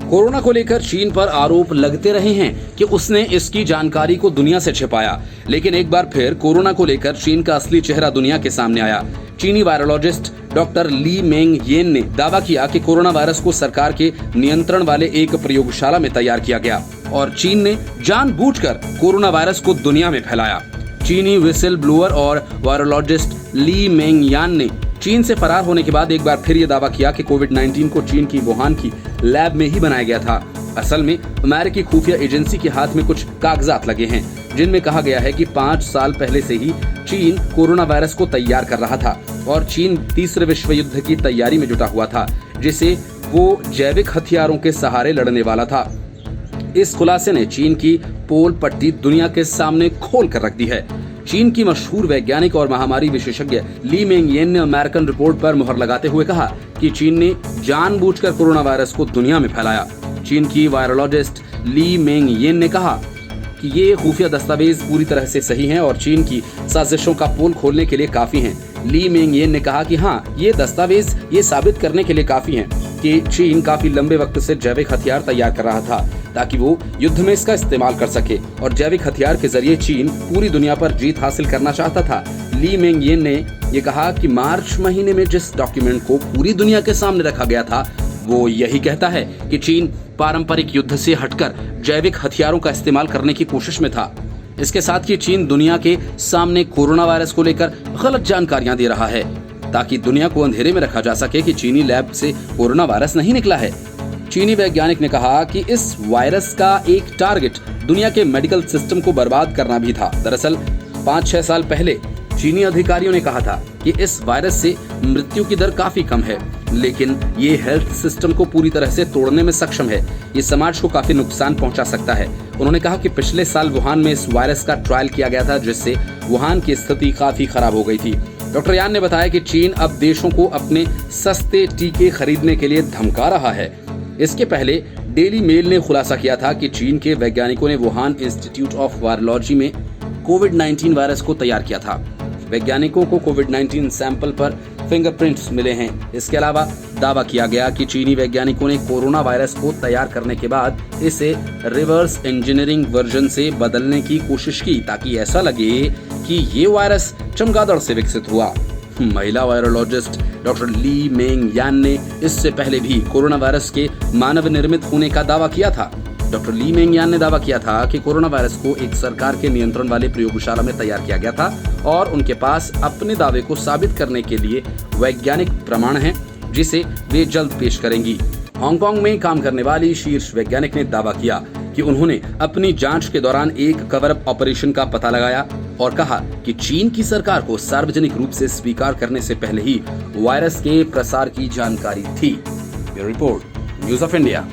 Corona को लेकर चीन पर आरोप लगते रहे हैं कि उसने इसकी जानकारी को दुनिया से छिपाया, लेकिन एक बार फिर कोरोना को लेकर चीन का असली चेहरा दुनिया के सामने आया। चीनी वायरोलॉजिस्ट डॉक्टर ली मेंग येन ने दावा किया कि कोरोना वायरस को सरकार के नियंत्रण वाले एक प्रयोगशाला में तैयार किया गया और चीन ने जानबूझकर कोरोना वायरस को दुनिया में फैलाया। चीनी व्हिसल ब्लोअर और वायरोलॉजिस्ट ली मेंग यान ने चीन से फरार होने के बाद एक बार फिर यह दावा किया कि कोविड-19 को चीन की वुहान की लैब में ही बनाया गया था। असल में अमेरिकी खुफिया एजेंसी के हाथ में कुछ कागजात लगे हैं जिनमें कहा गया है कि 5 साल पहले से ही चीन कोरोना वायरस को तैयार कर रहा था और चीन तीसरे विश्व युद्ध की तैयारी में जुटा हुआ था, जिसे वो जैविक हथियारों के सहारे लड़ने वाला था। इस खुलासे ने चीन की पोल पट्टी दुनिया के सामने खोल कर रख दी है। चीन की मशहूर वैज्ञानिक और महामारी विशेषज्ञ ली मेंग येन ने अमेरिकन रिपोर्ट पर मुहर लगाते हुए कहा कि चीन ने जानबूझकर कोरोना वायरस को दुनिया में फैलाया। चीन की वायरोलॉजिस्ट ली मेंग येन ने कहा कि ये खुफिया दस्तावेज पूरी तरह से सही हैं और चीन की साजिशों का पोल खोलने के लिए काफी हैं। ली मेंग येन ने कहा कि हाँ, ये दस्तावेज ये साबित करने के लिए काफी हैं कि चीन काफी लंबे वक्त से जैविक हथियार तैयार कर रहा था ताकि वो युद्ध में इसका इस्तेमाल कर सके और जैविक हथियार के जरिए चीन पूरी दुनिया पर जीत हासिल करना चाहता था। ली मेंग येन ने ये कहा कि मार्च महीने में जिस डॉक्यूमेंट को पूरी दुनिया के सामने रखा गया था वो यही कहता है कि चीन पारंपरिक युद्ध से हटकर जैविक हथियारों का इस्तेमाल करने की कोशिश में था। इसके साथ ही चीन दुनिया के सामने कोरोना वायरस को लेकर गलत जानकारियां दे रहा है ताकि दुनिया को अंधेरे में रखा जा सके कि चीनी लैब से कोरोना वायरस नहीं निकला है। चीनी वैज्ञानिक ने कहा कि इस वायरस का एक टारगेट दुनिया के मेडिकल सिस्टम को बर्बाद करना भी था। दरअसल 5-6 साल पहले चीनी अधिकारियों ने कहा था कि इस वायरस से मृत्यु की दर काफी कम है, लेकिन ये हेल्थ सिस्टम को पूरी तरह से तोड़ने में सक्षम है। ये समाज को काफी नुकसान पहुंचा सकता है। उन्होंने कहा कि पिछले साल वुहान में इस वायरस का ट्रायल किया गया था, जिससे वुहान की स्थिति काफी खराब हो गई थी। डॉक्टर यान ने बताया कि चीन अब देशों को अपने सस्ते टीके खरीदने के लिए धमका रहा है। इसके पहले डेली मेल ने खुलासा किया था कि चीन के वैज्ञानिकों ने वुहान इंस्टीट्यूट ऑफ वायरोलॉजी में कोविड-19 वायरस को तैयार किया था। वैज्ञानिकों को कोविड-19 सैंपल पर फिंगरप्रिंट्स मिले हैं। इसके अलावा दावा किया गया कि चीनी वैज्ञानिकों ने कोरोना वायरस को तैयार करने के बाद इसे रिवर्स इंजीनियरिंग वर्जन से बदलने की कोशिश की ताकि ऐसा लगे कि ये वायरस चमगादड़ से विकसित हुआ। महिला वायरोलॉजिस्ट डॉक्टर ली मेंग यान ने इससे पहले भी कोरोना वायरस के मानव निर्मित होने का दावा किया था। डॉक्टर ली मेंग यान ने दावा किया था कि कोरोना वायरस को एक सरकार के नियंत्रण वाले प्रयोगशाला में तैयार किया गया था और उनके पास अपने दावे को साबित करने के लिए वैज्ञानिक प्रमाण है, जिसे वे जल्द पेश करेंगी। हांगकांग में काम करने वाली शीर्ष वैज्ञानिक ने दावा किया कि उन्होंने अपनी जांच के दौरान एक कवर अप ऑपरेशन का पता लगाया और कहा कि चीन की सरकार को सार्वजनिक रूप से स्वीकार करने से पहले ही वायरस के प्रसार की जानकारी थी। Report, news of India.